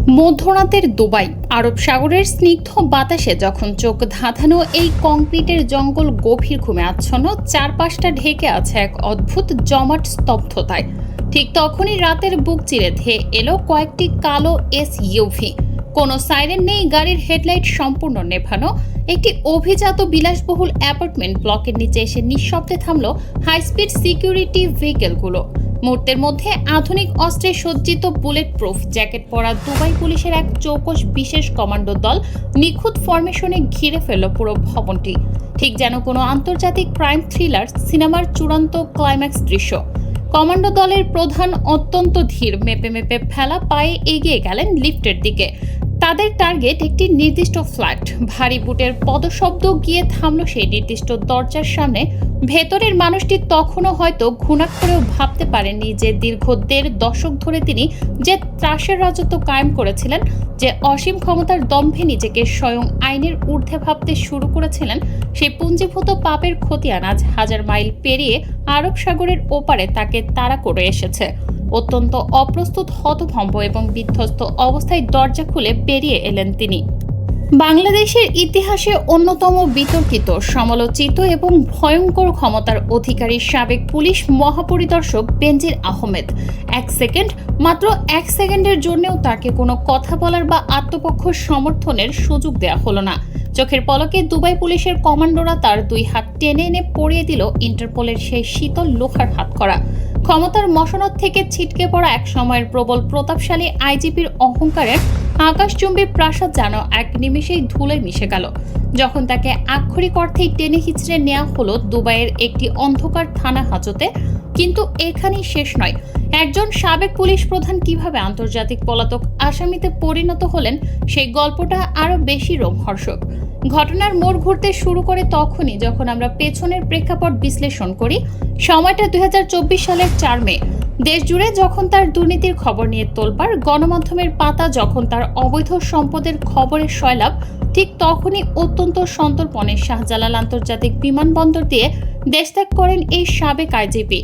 মধ্যরাতের দুবাই আরব সাগরের স্নিগ্ধ বাতাসে যখন চোখ ধাঁধানো এই কংক্রিটের জঙ্গল গভীর ঘুমে আচ্ছন্ন, চারপাশটা ঢেকে আছে এক অদ্ভুত জমাট স্তব্ধতায়। ঠিক তখনই রাতের বুক চিরে ধেয়ে এলো কয়েকটি কালো এসইউভি। কোনো সাইরেন নেই, গাড়ির হেডলাইট সম্পূর্ণ নেভানো। একটি অভিজাত বিলাসবহুল অ্যাপার্টমেন্ট ব্লকের নিচে এসে নিঃশব্দে থামলো হাইস্পিড সিকিউরিটি ভেহিকেলগুলো। মুহূর্তের মধ্যে আধুনিক অস্ত্রে সজ্জিত বুলেট প্রুফ জ্যাকেট পরা দুবাই পুলিশের এক চৌকস বিশেষ কমান্ডো দল নিখুঁত ফরমেশনে ঘিরে ফেলল পুরো ভবনটি, ঠিক যেন কোনো আন্তর্জাতিক ক্রাইম থ্রিলার সিনেমার চূড়ান্ত ক্লাইম্যাক্স দৃশ্য। কমান্ডো দলের প্রধান অত্যন্ত ধীর, মেপে মেপে ফেলা পায়ে এগিয়ে গেলেন লিফটের দিকে। তাদের টার্গেট একটি নির্দিষ্ট ফ্ল্যাট। ভারী বুটের পদশব্দ গিয়ে থামল সেই নির্দিষ্ট দরজার সামনে। ভেতরের মানুষটি তখনও হয়তো ঘুণাক্ষরেও ভাবতে পারেননি যে দীর্ঘ ১.৫ দশক ধরে তিনি যে ত্রাসের রাজত্ব কায়েম করেছিলেন, যে অসীম ক্ষমতার দম্ভে নিজেকে স্বয়ং আইনের ঊর্ধ্বে ভাবতে শুরু করেছিলেন, সেই পুঞ্জীভূত পাপের খতিয়ান আজ হাজার মাইল পেরিয়ে আরব সাগরের ওপারে তাকে তাড়া করে এসেছে। অত্যন্ত অপ্রস্তুত, হতভম্ব এবং বিধ্বস্ত অবস্থায় দরজা খুলে বেরিয়ে এলেন তিনি। বাংলাদেশের ইতিহাসে অন্যতম বিতর্কিত, সমালোচিত এবং ভয়ঙ্কর ক্ষমতার অধিকারী সাবেক পুলিশ মহাপরিদর্শক বেনজির আহমেদ। মাত্র এক সেকেন্ডের জন্যও তাকে কোনো কথা বলার বা আত্মপক্ষ সমর্থনের সুযোগ দেওয়া হলো না। চোখের পলকে দুবাই পুলিশের কমান্ডোরা তার ২ হাত টেনে এনে পরিয়ে দিল ইন্টারপোলের সেই শীতল লোহার হাতকড়া। ক্ষমতার মসনদ থেকে ছিটকে পড়া এক সময়ের প্রবল প্রতাপশালী আইজিপির অহংকারের আকাশচুম্বী প্রাসাদ যেন এক নিমেষেই ধুলোয় মিশে গেল যখন তাকে আক্ষরিক অর্থেই টেনে হিচড়ে নেওয়া হলো দুবাইয়ের একটি অন্ধকার থানা হাজতে। কিন্তু এখানেই শেষ নয়। একজন সাবেক পুলিশ প্রধান কিভাবে আন্তর্জাতিক পলাতক আসামিতে পরিণত হলেন, সেই গল্পটা আরো বেশি রোমহর্ষক। ঘটনার মোড় ঘুরতে শুরু করে তখনই যখন আমরা পেছনের প্রেক্ষাপট বিশ্লেষণ করি। সময়টা ২০২৪ সালের ৪ মে। দেশ জুড়ে যখন তার দুর্নীতির খবর নিয়ে তোলপাড়, গণমাধ্যমের পাতা যখন তার অবৈধ সম্পদের খবরের সয়লাভ, ঠিক তখনই অত্যন্ত সন্তর্পণে শাহজালাল আন্তর্জাতিক বিমানবন্দর দিয়ে দেশ ত্যাগ করেন এই সাবেক আইজিপি।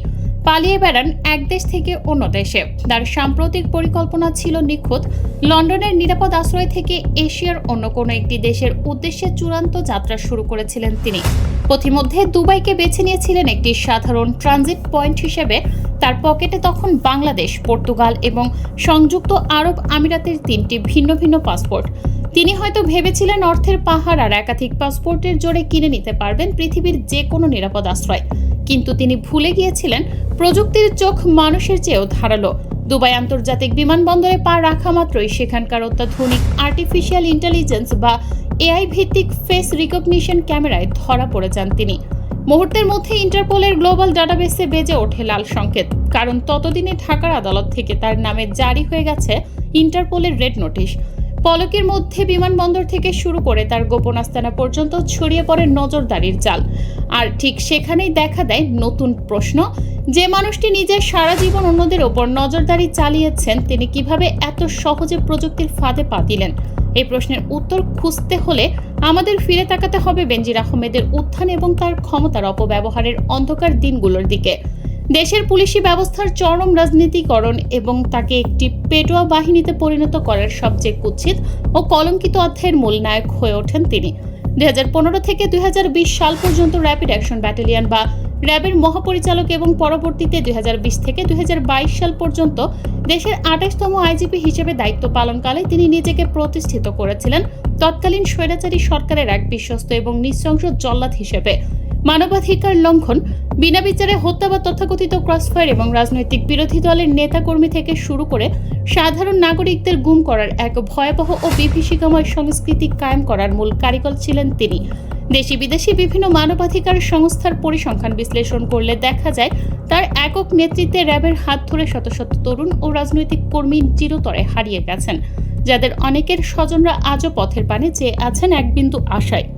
পালিয়ে বেড়ান এক দেশ থেকে অন্য দেশে। তার সাম্প্রতিক পরিকল্পনা ছিল নিখুঁত। লন্ডনের নিরাপদ আশ্রয় থেকে এশিয়ার অন্য কোনো একটি দেশের উদ্দেশ্যে চূড়ান্ত যাত্রা শুরু করেছিলেন তিনি। পথিমধ্যে দুবাইকে বেছে নিয়েছিলেন একটি সাধারণ ট্রানজিট পয়েন্ট হিসেবে। তার পকেটে তখন বাংলাদেশ, পর্তুগাল এবং সংযুক্ত আরব আমিরাতের ৩টি ভিন্ন ভিন্ন পাসপোর্ট। তিনি হয়তো ভেবেছিলেন অর্থের পাহাড় আর একাধিক পাসপোর্টের জোরে কিনে নিতে পারবেন পৃথিবীর যে কোনো নিরাপদ আশ্রয়। কিন্তু তিনি ভুলে গিয়েছিলেন প্রযুক্তির চোখ মানুষের চেয়েও ধারালো। দুবাই আন্তর্জাতিক বিমানবন্দরে পা রাখা মাত্রই সেখানকার অত্যাধুনিক আর্টিফিশিয়াল ইন্টেলিজেন্স বা এআই ভিত্তিক ফেস রিকগনিশন ক্যামেরায় ধরা পড়ে যান তিনি। মুহূর্তের মধ্যে ইন্টারপোলের গ্লোবাল ডাটাবেসে বেজে ওঠে লাল সংকেত, কারণ ততদিনে ঢাকার আদালত থেকে তার নামে জারি হয়ে গেছে ইন্টারপোলের রেড নোটিশ। পলকের মধ্যে বিমানবন্দর থেকে শুরু করে তার গোপন আস্তানা পর্যন্ত ছড়িয়ে পড়ে নজরদারির জাল। আর ঠিক সেখানেই দেখা দেয় নতুন প্রশ্ন, যে মানুষটি নিজের সারা জীবন অন্যদের ওপর নজরদারি চালিয়েছেন, তিনি কিভাবে এত সহজে প্রযুক্তির ফাঁদে পা দিলেন? এই প্রশ্নের উত্তর খুঁজতে হলে আমাদের ফিরে তাকাতে হবে বেনজির আহমেদের উত্থান এবং তার ক্ষমতার অপব্যবহারের অন্ধকার দিনগুলোর দিকে। দেশের পুলিশি ব্যবস্থার চরম রাজনীতিকরণ এবং তাকে একটি পেটোয়া বাহিনীতে পরিণত করার সবচেয়ে কুৎসিত ও কলঙ্কিত অধ্যায়ের মূল নায়ক হয়ে ওঠেন তিনি। ২০১৫ থেকে ২০২০ সাল পর্যন্ত র্যাপিড অ্যাকশন ব্যাটালিয়ন বা র্যাবের মহাপরিচালক এবং পরবর্তীতে ২০২০ থেকে ২০২২ সাল পর্যন্ত দেশের ২৮তম আইজিপি হিসেবে দায়িত্ব পালনকালে তিনি নিজেকে প্রতিষ্ঠিত করেছিলেন তৎকালীন স্বৈরাচারী সরকারের এক বিশ্বস্ত এবং নৃশংস জল্লাদ হিসেবে। মানবাধিকার লঙ্ঘন, বিনা বিচারে হত্যা বা তথাকথিত ক্রসফায়ার এবং রাজনৈতিক বিরোধী দলের নেতাকর্মী থেকে শুরু করে সাধারণ নাগরিকদের গুম করার এক ভয়াবহ ও বিভীষিকাময় সংস্কৃতি কায়েম করার মূল কারিগর ছিলেন তিনি। দেশি বিদেশি বিভিন্ন মানবাধিকার সংস্থার পরিসংখ্যান বিশ্লেষণ করলে দেখা যায় তার একক নেতৃত্বে র্যাবের হাত ধরে শত শত তরুণ ও রাজনৈতিক কর্মী চিরতরে হারিয়ে গেছেন, যাদের অনেকের স্বজনরা আজও পথের পানে চেয়ে আছেন এক বিন্দু আশায়।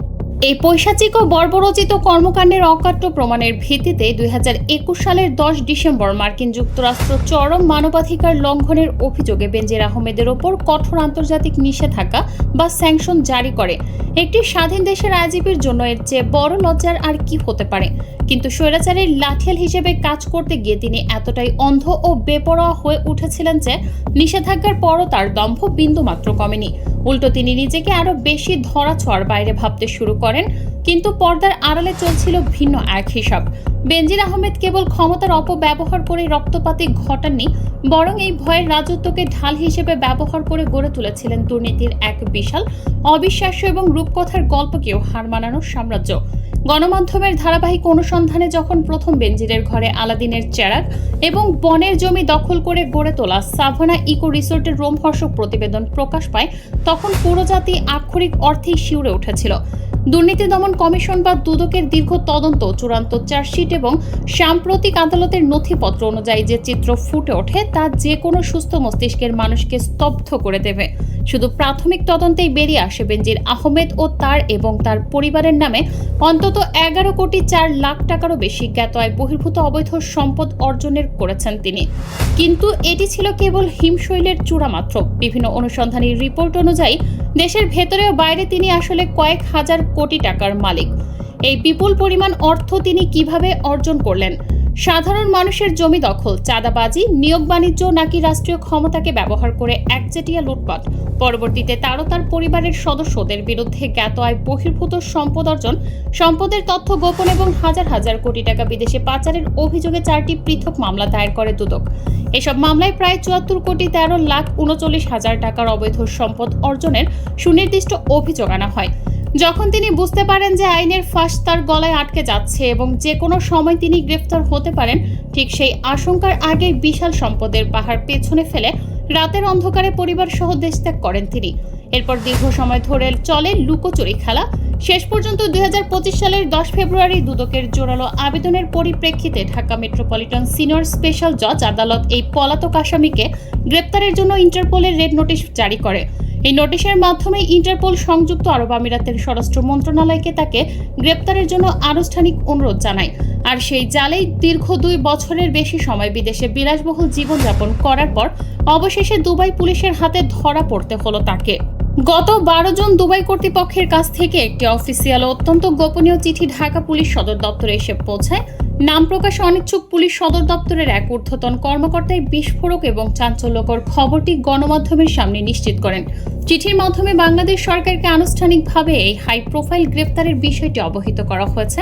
এই পৈশাচিক ও বর্বরোচিত কর্মকাণ্ডের অকাট্য প্রমাণের ভিত্তিতে ২০২১ সালের ১০ ডিসেম্বর মার্কিন যুক্তরাষ্ট্র চরম মানবাধিকার লঙ্ঘনের অভিযোগে বেনজির আহমেদের ওপর কঠোর আন্তর্জাতিক নিষেধাজ্ঞা বা স্যাংশন জারি করে। একটি স্বাধীন দেশের আইজিপির জন্য এর চেয়ে বড় লজ্জার আর কি হতে পারে? কিন্তু স্বৈরাচারের লাঠিয়াল হিসেবে কাজ করতে গিয়ে তিনি এতটাই অন্ধ ও বেপরোয়া হয়ে উঠেছিলেন যে নিষেধাজ্ঞার পরও তার দম্ভ বিন্দুমাত্র কমেনি। উল্টো তিনি নিজেকে আরো বেশি ধরাছোঁয়ার বাইরে ভাবতে শুরু করেন। কিন্তু পর্দার আড়ালে চলছিল ভিন্ন এক হিসাব। বেনজির আহমেদ কেবল ক্ষমতার অপব্যবহার করে রক্তপাতই ঘটাননি, বরং এই ভয়ের রাজত্বকে ঢাল হিসেবে ব্যবহার করে গড়ে তুলেছিলেন দুর্নীতির এক বিশাল, অবিশ্বাস্য এবং রূপকথার গল্পকেও হার মানানোর সাম্রাজ্য। গণমাধ্যমের ধারাবাহিক অনুসন্ধানে যখন প্রথম বেনজিরের ঘরে আলাদিনের চেরাগ এবং বনের জমি দখল করে গড়ে তোলা সাভানা ইকো রিসোর্টের রোমহর্ষক প্রতিবেদন প্রকাশ পায়, তখন পুরো জাতি আক্ষরিক অর্থেই শিউরে উঠেছিল। দুর্নীতি দমন কমিশন বা দুদকের দীর্ঘ তদন্ত, চূড়ান্ত চার্জশিট এবং সাম্প্রতিক আদালতের নথিপত্র অনুযায়ী যে চিত্র ফুটে ওঠে তা যে কোনো সুস্থ মস্তিষ্কের মানুষকে স্তব্ধ করে দেবে। শুধু প্রাথমিক তদন্তেই বেরিয়ে আসে বেনজির আহমেদ ও তার পরিবারের নামে অন্তত 11,04,00,000 টাকারও বেশি জ্ঞাত আয় বহির্ভূত অবৈধ সম্পদ অর্জনের করেছেন তিনি। কিন্তু এটি ছিল কেবল হিমশৈলের চূড়া মাত্র। বিভিন্ন অনুসন্ধানী রিপোর্ট অনুযায়ী দেশের ভেতরে ও বাইরে তিনি আসলে কয়েক হাজার কোটি টাকার মালিক। এই বিপুল পরিমাণ অর্থ তিনি কিভাবে অর্জন করলেন? সাধারণ মানুষের জমি দখল, চাঁদাবাজি, নিয়োগ বাণিজ্য, নাকি রাষ্ট্রীয় ক্ষমতাকে ব্যবহার করে একচেটিয়া লুটপাট? পরবর্তীতে তারও তার পরিবারের সদস্যদের বিরুদ্ধে জ্ঞাত আয় বহির্ভূত সম্পদ অর্জন, সম্পদের তথ্য গোপন এবং হাজার হাজার কোটি টাকা বিদেশে পাচারের অভিযোগে 4টি পৃথক মামলা দায়ের করে দুদক। এসব মামলায় প্রায় 74,13,39,000 টাকার অবৈধ সম্পদ অর্জনের সুনির্দিষ্ট অভিযোগ আনা হয়। যখন তিনি বুঝতে পারেন যে আইনের ফাঁস তার গলায় আটকে যাচ্ছে এবং যে কোনো সময় তিনি গ্রেফতার হতে পারেন, ঠিক সেই আশঙ্কার আগে বিশাল সম্পদের পাহাড় পেছনে ফেলে রাতের অন্ধকারে পরিবার সহ দেশ ত্যাগ করেন তিনি। এরপর দীর্ঘ সময় ধরে চলে লুকোচুরি খেলা। শেষ পর্যন্ত 2025 সালের 10 ফেব্রুয়ারি দুদকের জোরালো আবেদনের পরিপ্রেক্ষিতে ঢাকা মেট্রোপলিটন সিনিয়র স্পেশাল জজ আদালত এই পলাতক আসামিকে গ্রেপ্তারের জন্য ইন্টারপোলের রেড নোটিশ জারি করে। এই নোটিশের মাধ্যমে ইন্টারপোল সংযুক্ত আরব আমিরাতের স্বরাষ্ট্র মন্ত্রণালয়কে তাকে গ্রেপ্তারের জন্য আনুষ্ঠানিক অনুরোধ জানায়। আর সেই জালেই দীর্ঘ 2 বছরের বেশি সময় বিদেশে বিলাসবহুল জীবনযাপন করার পর অবশেষে দুবাই পুলিশের হাতে ধরা পড়তে হলো তাকে। গত 12 জুন দুবাই কর্তৃপক্ষের কাছ থেকে একটি অফিসিয়াল ও অত্যন্ত গোপনীয় চিঠি ঢাকা পুলিশ সদর দপ্তরে এসে পৌঁছায়। নাম প্রকাশে অনিচ্ছুক পুলিশ সদর দপ্তরের এক ঊর্ধ্বতন কর্মকর্তাই বিস্ফোরক এবং চাঞ্চল্যকর খবরটি গণমাধ্যমের সামনে নিশ্চিত করেন। চিঠির মাধ্যমে বাংলাদেশ সরকারকে আনুষ্ঠানিকভাবে এই হাই প্রোফাইল গ্রেফতারের বিষয়টি অবহিত করা হয়েছে।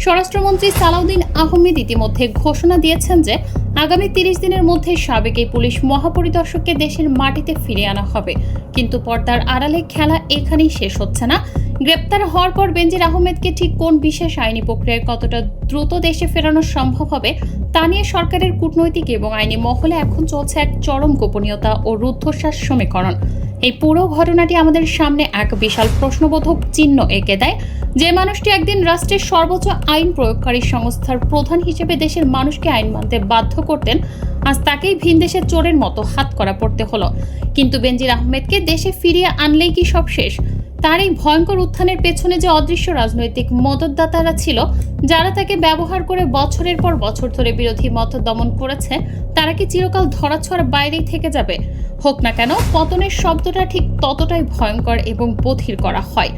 স্বরাষ্ট্রমন্ত্রী সালাউদ্দিন আহমেদ ইতিমধ্যে ঘোষণা দিয়েছেন যে আগামী 30 দিনের মধ্যে সাবেক এই পুলিশ মহাপরিদর্শককে দেশের মাটিতে ফিরিয়ে আনা হবে। কিন্তু পর্দার আড়ালে খেলা এখানেই শেষ হচ্ছে না। গ্রেপ্তার হওয়ার পর বেনজির আহমেদকে ঠিক কোন বিশেষ আইনি প্রক্রিয়ায় কতটা দ্রুত দেশে ফেরানো সম্ভব হবে তা নিয়ে সরকারের কূটনৈতিক এবং আইনি মহলে এখন চলছে এক চরম গোপনীয়তা ও রুদ্ধশ্বাস সমীকরণ। এই পুরো ঘটনাটি আমাদের সামনে এক বিশাল প্রশ্নবোধক চিহ্ন এঁকে দেয়। যে মানুষটি একদিন রাষ্ট্রের সর্বোচ্চ আইন প্রয়োগকারী সংস্থার প্রধান হিসেবে দেশের মানুষকে আইন মানতে বাধ্য করতেন, আজ তাকেই ভিনদেশে চোরের মতো হাতকড়া পড়তে হলো। কিন্তু বেনজির আহমেদকে দেশে ফিরিয়ে আনলেই কি সব শেষ? তার এই ভয়ঙ্কর উত্থানের পেছনে যে অদৃশ্য রাজনৈতিক মদতদাতারা ছিল, যারা তাকে ব্যবহার করে বছরের পর বছর ধরে বিরোধী মত দমন করেছে, তারা কি চিরকাল ধরাছোঁয়ার বাইরেই থেকে যাবে? হোক না কেন, পতনের শব্দটা ঠিক ততটাই ভয়ঙ্কর এবং বধির করা হয়।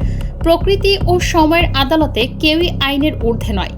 প্রকৃতি ও সময়ের আদালতে কেউই আইনের ঊর্ধ্বে নয়।